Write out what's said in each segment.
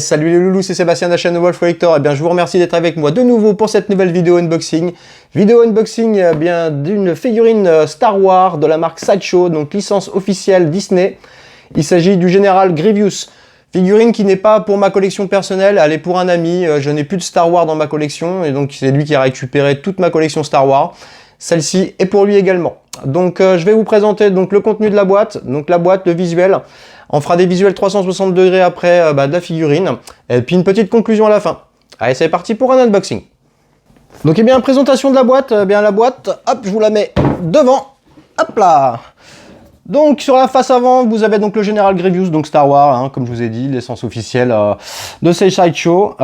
Salut les loulous, c'est Sébastien de la chaîne Wolf Collector. Eh bien, je vous remercie d'être avec moi de nouveau pour cette nouvelle vidéo unboxing. Vidéo unboxing bien d'une figurine Star Wars de la marque Sideshow, donc licence officielle Disney. Il s'agit du Général Grievous. Figurine qui n'est pas pour ma collection personnelle, elle est pour un ami. Je n'ai plus de Star Wars dans ma collection et donc c'est lui qui a récupéré toute ma collection Star Wars. Celle-ci est pour lui également. Donc je vais vous présenter donc le contenu de la boîte, le visuel. On fera des visuels 360 degrés après de la figurine. Et puis une petite conclusion à la fin. Allez, c'est parti pour un unboxing. Donc, eh bien, présentation de la boîte. La boîte, hop, je vous la mets devant. Hop là. Donc, sur la face avant, vous avez donc le Général Grievous, donc Star Wars, hein, comme je vous ai dit, l'essence officielle de ces Sideshow.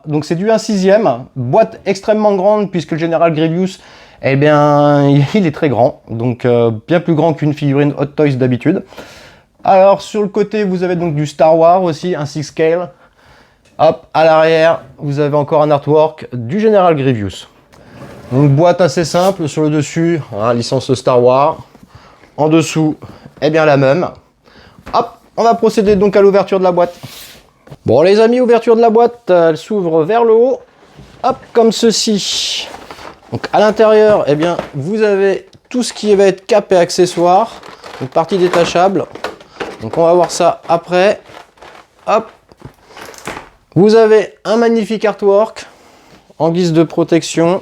Donc, c'est du 1/6. Boîte extrêmement grande, puisque le Général Grievous, eh bien, il est très grand. Donc, bien plus grand qu'une figurine Hot Toys d'habitude. Alors, sur le côté, vous avez donc du Star Wars aussi, un 6 scale. Hop, à l'arrière, vous avez encore un artwork du Général Grievous. Donc, boîte assez simple. Sur le dessus, hein, licence Star Wars. En dessous, eh bien, la même. Hop, on va procéder donc à l'ouverture de la boîte. Bon, les amis, ouverture de la boîte, elle s'ouvre vers le haut. Hop, comme ceci. Donc, à l'intérieur, eh bien, vous avez tout ce qui va être cap et accessoires. Une partie détachable. Donc on va voir ça après. Hop. Vous avez un magnifique artwork en guise de protection.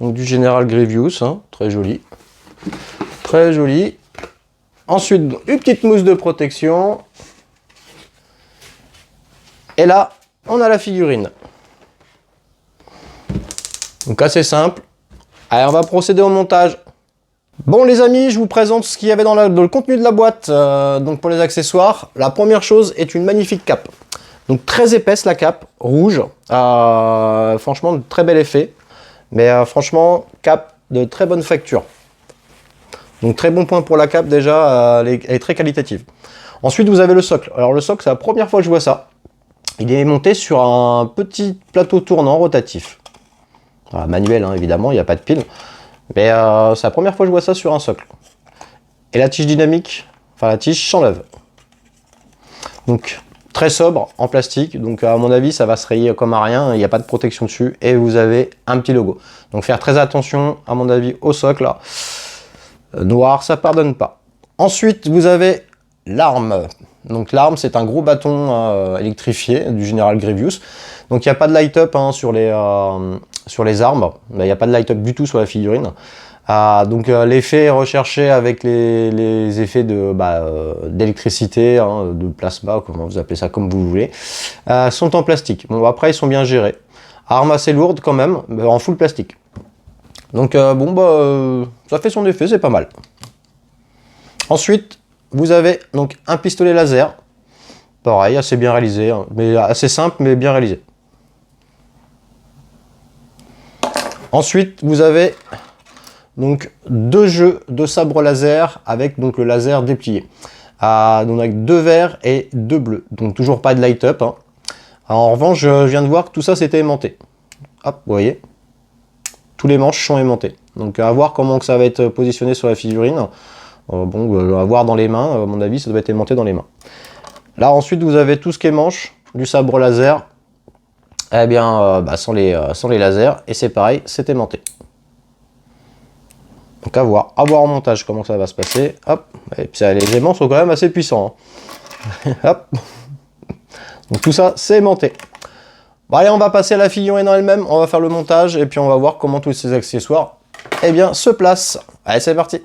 Donc du Général Grievous, hein, très joli. Très joli. Ensuite, une petite mousse de protection. Et là, on a la figurine. Donc assez simple. Allez, on va procéder au montage. Bon les amis, je vous présente ce qu'il y avait dans le contenu de la boîte. Donc pour les accessoires, la première chose est une magnifique cape. Donc très épaisse la cape, rouge. Franchement, de très bel effet. Mais franchement, cape de très bonne facture. Donc très bon point pour la cape déjà, elle est très qualitative. Ensuite vous avez le socle. Alors le socle, c'est la première fois que je vois ça. Il est monté sur un petit plateau tournant rotatif. Voilà, manuel hein, évidemment, il n'y a pas de pile. Mais c'est la première fois que je vois ça sur un socle. Et la tige dynamique, enfin la tige s'enlève. Donc très sobre en plastique. Donc à mon avis ça va se rayer comme à rien. Il n'y a pas de protection dessus. Et vous avez un petit logo. Donc faire très attention à mon avis au socle là. Noir ça pardonne pas. Ensuite vous avez l'arme. Donc l'arme c'est un gros bâton électrifié du Général Grievous. Donc il n'y a pas de light up hein, sur les armes, il n'y a pas de light up du tout sur la figurine. Donc l'effet recherché avec les effets d'électricité, hein, de plasma, comment vous appelez ça comme vous voulez, sont en plastique. Bon après ils sont bien gérés. Arme assez lourde quand même, mais en full plastique. Donc ça fait son effet, c'est pas mal. Ensuite vous avez donc un pistolet laser, pareil assez bien réalisé, hein, mais assez simple mais bien réalisé. Ensuite, vous avez donc deux jeux de sabre laser avec donc le laser déplié. Donc avec deux verts et deux bleus. Donc toujours pas de light up. Hein. En revanche, je viens de voir que tout ça c'était aimanté. Hop, vous voyez. Tous les manches sont aimantés. Donc à voir comment que ça va être positionné sur la figurine. À voir dans les mains. À mon avis, ça doit être aimanté dans les mains. Là ensuite, vous avez tout ce qui est manche du sabre laser. Eh bien, sans les lasers, et c'est pareil, c'est aimanté. Donc à voir en montage comment ça va se passer. Hop, et puis les aimants sont quand même assez puissants. Hein. Hop. Donc tout ça, c'est aimanté. Bon allez, on va passer à la figurine en elle-même, on va faire le montage, et puis on va voir comment tous ces accessoires, eh bien, se placent. Allez, c'est parti.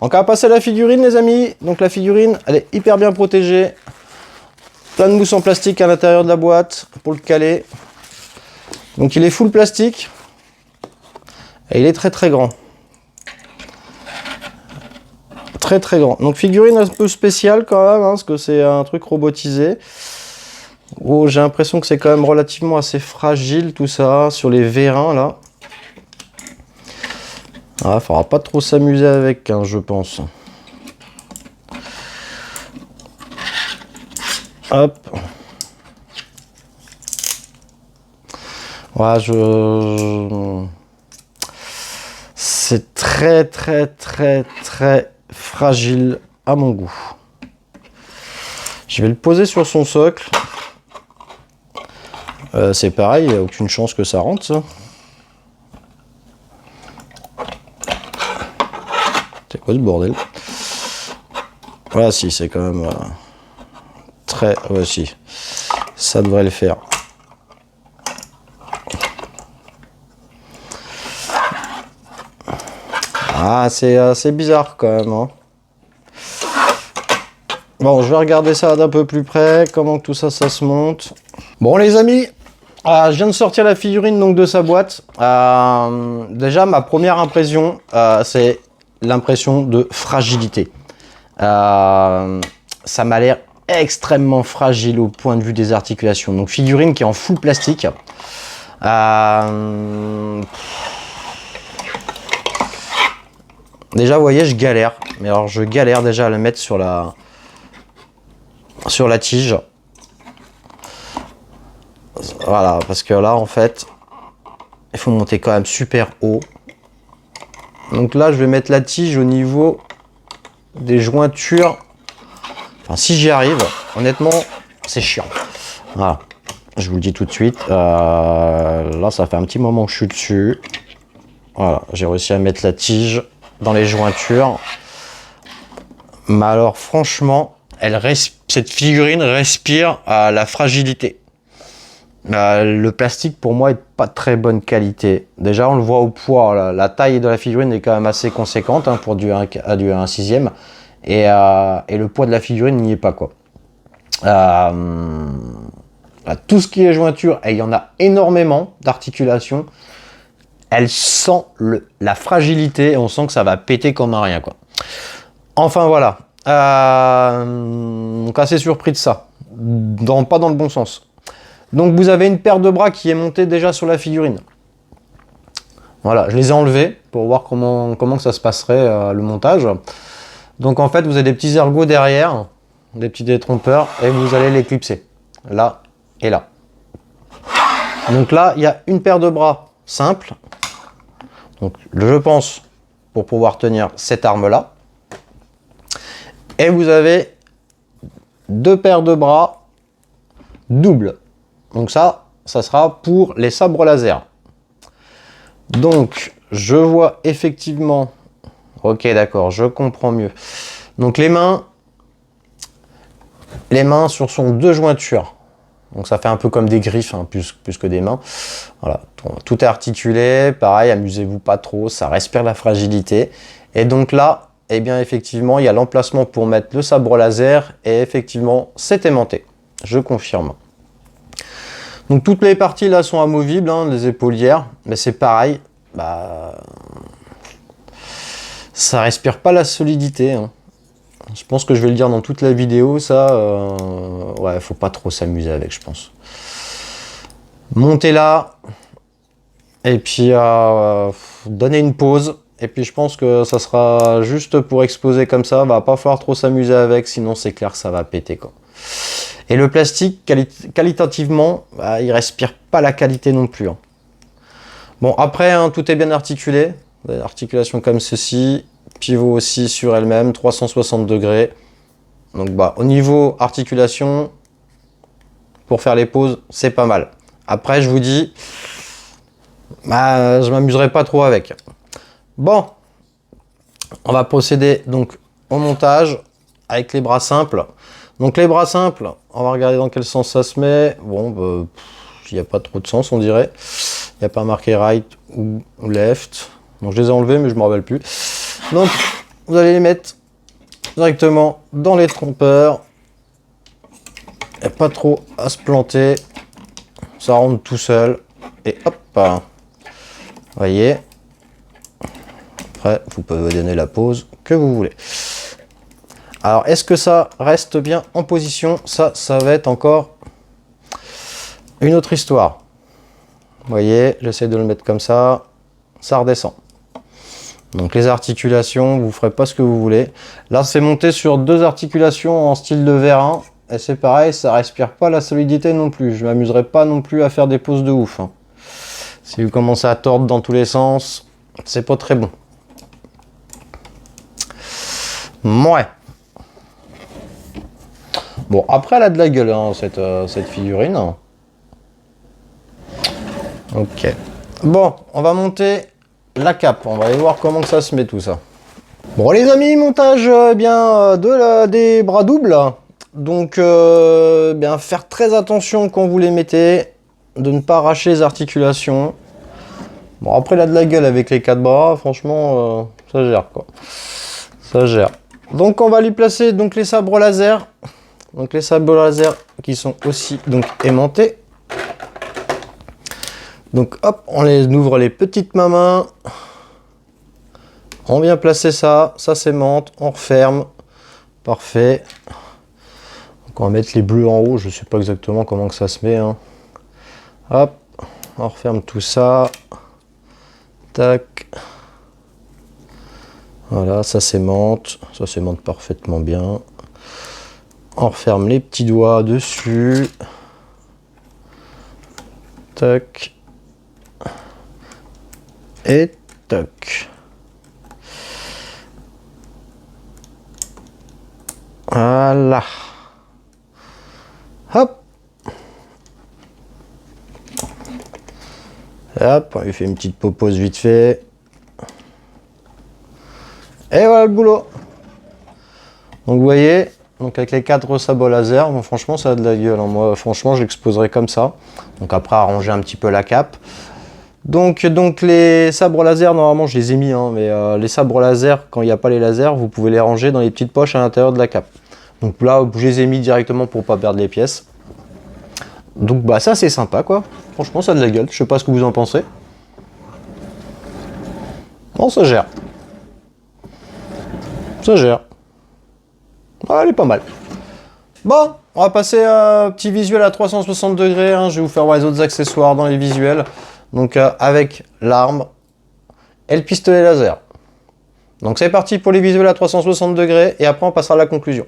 Donc on va passer à la figurine, les amis. Donc la figurine, elle est hyper bien protégée. Plein de mousse en plastique à l'intérieur de la boîte pour le caler. Donc il est full plastique. Et il est très très grand. Très très grand. Donc figurine un peu spéciale quand même, hein, parce que c'est un truc robotisé. Oh, j'ai l'impression que c'est quand même relativement assez fragile tout ça, sur les vérins là. Ah, faudra pas trop s'amuser avec, hein, je pense. Hop. Voilà, c'est très très très très fragile à mon goût. Je vais le poser sur son socle. C'est pareil, il n'y a aucune chance que ça rentre, ça. C'est quoi ce bordel? Voilà, si, c'est quand même très... Ouais, si. Ça devrait le faire. Ah, c'est bizarre quand même, hein. Bon, je vais regarder ça d'un peu plus près, comment tout ça, ça se monte. Bon, les amis, je viens de sortir la figurine donc de sa boîte. Déjà, ma première impression, c'est l'impression de fragilité. Ça m'a l'air extrêmement fragile au point de vue des articulations. Donc, figurine qui est en full plastique. Déjà, vous voyez, je galère. Mais alors, je galère déjà à le mettre sur la tige. Voilà, parce que là, en fait, il faut monter quand même super haut. Donc là, je vais mettre la tige au niveau des jointures. Enfin, si j'y arrive, honnêtement, c'est chiant. Voilà, je vous le dis tout de suite. Là, ça fait un petit moment que je suis dessus. Voilà, j'ai réussi à mettre la tige dans les jointures. Mais alors, franchement, cette figurine respire la fragilité. Le plastique, pour moi, est pas de très bonne qualité. Déjà, on le voit au poids. La taille de la figurine est quand même assez conséquente hein, pour du 1/6. Et le poids de la figurine n'y est pas, quoi. Tout ce qui est jointure, et il y en a énormément d'articulations, elle sent la fragilité et on sent que ça va péter comme un rien, quoi. Enfin, voilà. Donc, assez surpris de ça. Pas dans le bon sens. Donc, vous avez une paire de bras qui est montée déjà sur la figurine. Voilà, je les ai enlevés pour voir comment ça se passerait le montage. Donc, en fait, vous avez des petits ergots derrière, des petits détrompeurs, et vous allez les clipser. Là et là. Donc là, il y a une paire de bras simple. Donc, je pense, pour pouvoir tenir cette arme-là. Et vous avez deux paires de bras doubles. Donc ça sera pour les sabres laser. Donc, je vois effectivement... Ok, d'accord, je comprends mieux. Donc, les mains sur son deux jointures. Donc, ça fait un peu comme des griffes, hein, plus que des mains. Voilà, tout est articulé. Pareil, amusez-vous pas trop, ça respire la fragilité. Et donc là, eh bien, effectivement, il y a l'emplacement pour mettre le sabre laser. Et effectivement, c'est aimanté. Je confirme. Donc toutes les parties là sont amovibles, hein, les épaulières, mais c'est pareil, ça respire pas la solidité. Hein. Je pense que je vais le dire dans toute la vidéo, ça, ouais, faut pas trop s'amuser avec, je pense. Montez là, et puis donnez une pause, et puis je pense que ça sera juste pour exposer comme ça, va pas falloir trop s'amuser avec, sinon c'est clair que ça va péter, quoi. Et le plastique, qualitativement, il respire pas la qualité non plus. Hein. Bon, après, hein, tout est bien articulé. Des articulations comme ceci. Pivot aussi sur elle-même, 360 degrés. Donc, au niveau articulation, pour faire les pauses, c'est pas mal. Après, je vous dis, je m'amuserai pas trop avec. Bon, on va procéder donc au montage avec les bras simples. Donc les bras simples, on va regarder dans quel sens ça se met. Bon, il n'y a pas trop de sens, on dirait. Il n'y a pas marqué right ou left. Donc je les ai enlevés, mais je ne me rappelle plus. Donc vous allez les mettre directement dans les trompeurs. Il n'y a pas trop à se planter. Ça rentre tout seul. Et hop, vous voyez. Après, vous pouvez donner la pose que vous voulez. Alors, est-ce que ça reste bien en position? Ça va être encore une autre histoire. Vous voyez, j'essaie de le mettre comme ça. Ça redescend. Donc, les articulations, vous ne ferez pas ce que vous voulez. Là, c'est monté sur deux articulations en style de vérin. Et c'est pareil, ça respire pas la solidité non plus. Je ne m'amuserai pas non plus à faire des poses de ouf. Hein. Si vous commencez à tordre dans tous les sens, c'est pas très bon. Ouais. Bon, après, elle a de la gueule, hein, cette figurine. Ok. Bon, on va monter la cape. On va aller voir comment que ça se met tout ça. Bon, les amis, montage des bras doubles. Donc, bien faire très attention quand vous les mettez, de ne pas arracher les articulations. Bon, après, elle a de la gueule avec les 4 bras. Franchement, ça gère, quoi. Ça gère. Donc, on va lui placer donc les sabres laser. Donc, les sabres laser qui sont aussi donc aimantés. Donc, hop, on les ouvre les petites mains. On vient placer ça s'aimante, on referme. Parfait. Donc, on va mettre les bleus en haut. Je ne sais pas exactement comment que ça se met, hein. Hop, on referme tout ça. Tac. Voilà, ça s'aimante parfaitement bien. On referme les petits doigts dessus. Tac. Et tac. Voilà. Hop. Hop, on lui fait une petite popose vite fait. Et voilà le boulot. Donc vous voyez, donc avec les 4 sabots laser, bon, franchement ça a de la gueule, hein. Moi franchement je l'exposerai comme ça. Donc après arranger un petit peu la cape. Donc les sabres laser, normalement je les ai mis, hein, mais les sabres laser, quand il n'y a pas les lasers, vous pouvez les ranger dans les petites poches à l'intérieur de la cape. Donc là je les ai mis directement pour pas perdre les pièces. Donc bah ça c'est sympa quoi. Franchement ça a de la gueule, je sais pas ce que vous en pensez. Bon ça gère. Ça gère. Ah, elle est pas mal. Bon, on va passer à un petit visuel à 360 degrés. Hein. Je vais vous faire voir les autres accessoires dans les visuels. Donc avec l'arme et le pistolet laser. Donc c'est parti pour les visuels à 360 degrés. Et après on passera à la conclusion.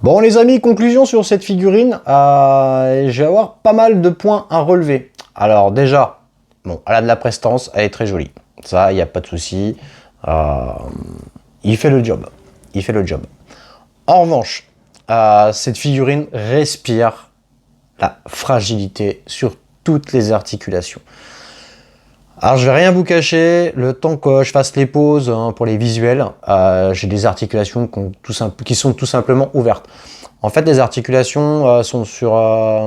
Bon les amis, conclusion sur cette figurine, je vais avoir pas mal de points à relever. Alors déjà, bon, elle a de la prestance, elle est très jolie. Ça, il n'y a pas de souci. Il fait le job. Il fait le job. En revanche, cette figurine respire la fragilité sur toutes les articulations. Alors je vais rien vous cacher, le temps que je fasse les pauses pour les visuels, j'ai des articulations qui sont tout simplement ouvertes. En fait, les articulations sont sur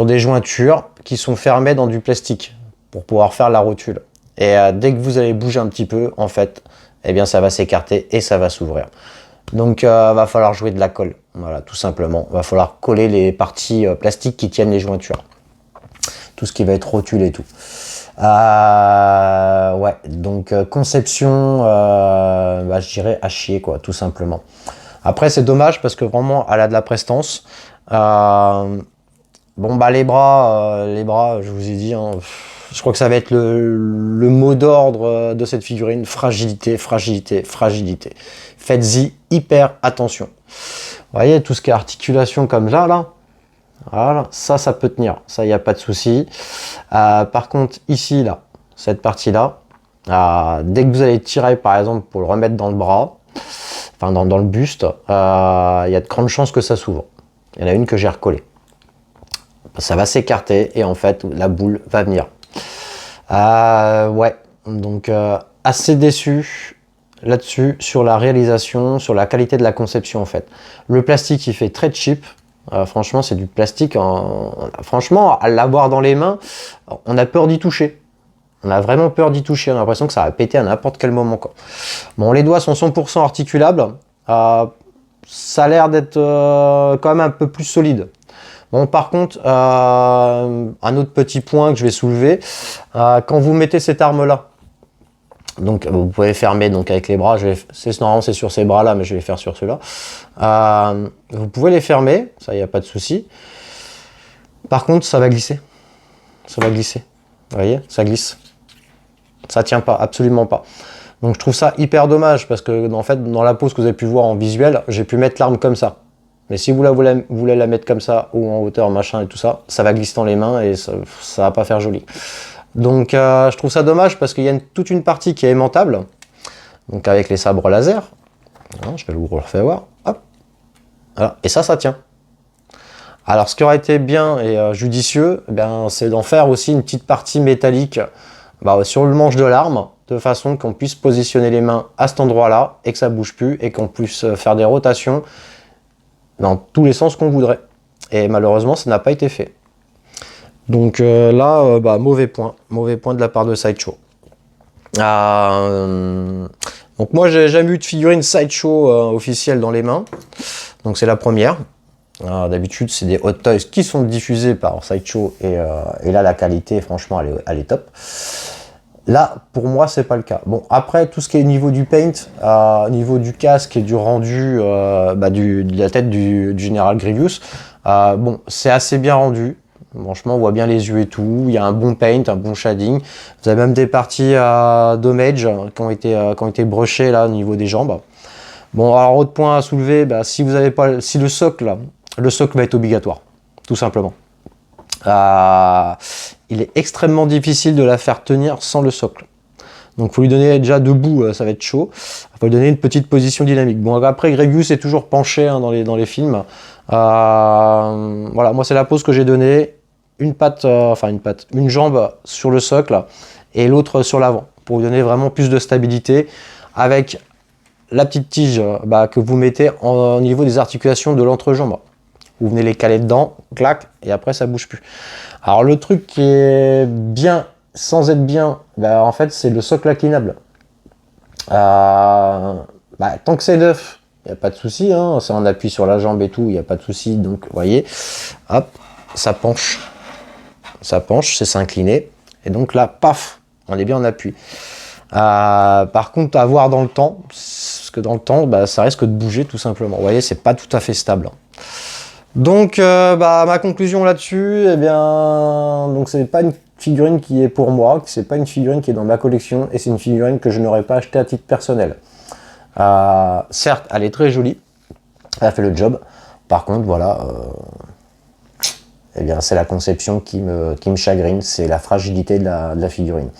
des jointures qui sont fermées dans du plastique pour pouvoir faire la rotule. Et dès que vous allez bouger un petit peu, en fait, eh bien ça va s'écarter et ça va s'ouvrir. Donc va falloir jouer de la colle, voilà, tout simplement. Va falloir coller les parties plastiques qui tiennent les jointures. Tout ce qui va être rotule et tout. Ouais, donc conception, je dirais à chier, quoi, tout simplement. Après, c'est dommage parce que vraiment, elle a de la prestance. Bon, bah, les bras, je vous ai dit, hein, je crois que ça va être le mot d'ordre de cette figurine. Fragilité, fragilité, fragilité. Faites-y hyper attention. Vous voyez, tout ce qui est articulation comme ça, là. Voilà, ça peut tenir, ça il n'y a pas de souci. Par contre ici là, cette partie là, dès que vous allez tirer par exemple pour le remettre dans le bras, enfin dans le buste, il y a de grandes chances que ça s'ouvre. Il y en a une que j'ai recollée. Ça va s'écarter et en fait la boule va venir. Ouais, donc assez déçu là-dessus sur la réalisation, sur la qualité de la conception en fait. Le plastique il fait très cheap. Franchement, c'est du plastique. Franchement, à l'avoir dans les mains, on a peur d'y toucher. On a vraiment peur d'y toucher. On a l'impression que ça va péter à n'importe quel moment, quoi. Bon, les doigts sont 100% articulables. Ça a l'air d'être quand même un peu plus solide. Bon, par contre, un autre petit point que je vais soulever, quand vous mettez cette arme-là, donc vous pouvez fermer donc avec les bras, normalement c'est sur ces bras là mais je vais faire sur ceux-là. Vous pouvez les fermer, ça il n'y a pas de souci. Par contre ça va glisser. Ça va glisser. Vous voyez, ça glisse. Ça tient pas, absolument pas. Donc je trouve ça hyper dommage parce que en fait dans la pose que vous avez pu voir en visuel, j'ai pu mettre l'arme comme ça. Mais si vous voulez la mettre comme ça ou en hauteur machin et tout ça, ça va glisser dans les mains et ça va pas faire joli. Donc je trouve ça dommage parce qu'il y a toute une partie qui est aimantable, donc avec les sabres laser. Alors, je vais vous refaire voir. Hop. Voilà. Et ça tient. Alors ce qui aurait été bien et judicieux, c'est d'en faire aussi une petite partie métallique sur le manche de l'arme, de façon qu'on puisse positionner les mains à cet endroit-là et que ça bouge plus et qu'on puisse faire des rotations dans tous les sens qu'on voudrait. Et malheureusement, ça n'a pas été fait. Donc là, mauvais point de la part de Sideshow. Donc moi, j'ai jamais eu de figurine Sideshow officielle dans les mains. Donc c'est la première. D'habitude, c'est des Hot Toys qui sont diffusés par Sideshow et là, la qualité, franchement, elle est top. Là, pour moi, c'est pas le cas. Bon, après, tout ce qui est au niveau du paint, au niveau du casque et du rendu de la tête du General Grievous, bon, c'est assez bien rendu. Franchement, on voit bien les yeux et tout. Il y a un bon paint, un bon shading. Vous avez même des parties damage qui ont été brushées là au niveau des jambes. Bon, alors autre point à soulever, si vous avez pas, si le socle va être obligatoire, tout simplement. Il est extrêmement difficile de la faire tenir sans le socle. Donc, faut lui donner déjà debout, ça va être chaud. Il faut lui donner une petite position dynamique. Bon, après, Grievous est toujours penché dans les films. Voilà, moi c'est la pose que j'ai donnée. Une jambe sur le socle et l'autre sur l'avant pour vous donner vraiment plus de stabilité avec la petite tige que vous mettez au niveau des articulations de l'entrejambe. Vous venez les caler dedans, clac, et après ça bouge plus. Alors le truc qui est bien sans être bien, en fait c'est le socle inclinable. Tant que c'est neuf, il n'y a pas de souci, hein, ça on appuie sur la jambe et tout, il n'y a pas de souci. Donc vous voyez, hop, ça penche, c'est s'incliner, et donc là, paf, on est bien en appui. Par contre, à voir dans le temps, parce que dans le temps, ça risque de bouger tout simplement. Vous voyez, c'est pas tout à fait stable. Donc, ma conclusion là-dessus, donc c'est pas une figurine qui est pour moi, c'est pas une figurine qui est dans ma collection, et c'est une figurine que je n'aurais pas achetée à titre personnel. Certes, elle est très jolie, Elle a fait le job. Par contre, voilà, eh bien, c'est la conception qui me chagrine, c'est la fragilité de la figurine.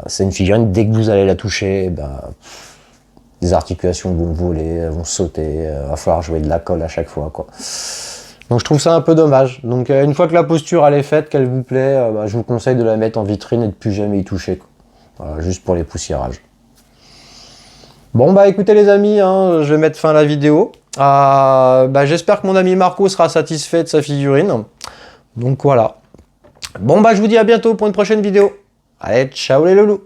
C'est une figurine, dès que vous allez la toucher, eh ben, les articulations vont voler, vont sauter, va falloir jouer de la colle à chaque fois, quoi. Donc je trouve ça un peu dommage. Donc une fois que la posture elle est faite, qu'elle vous plaît, je vous conseille de la mettre en vitrine et de plus jamais y toucher, quoi. Voilà, juste pour les poussiérages. Bon bah écoutez les amis, hein, je vais mettre fin à la vidéo. J'espère que mon ami Marco sera satisfait de sa figurine. Donc voilà. Bon bah je vous dis à bientôt pour une prochaine vidéo. Allez, ciao les loulous.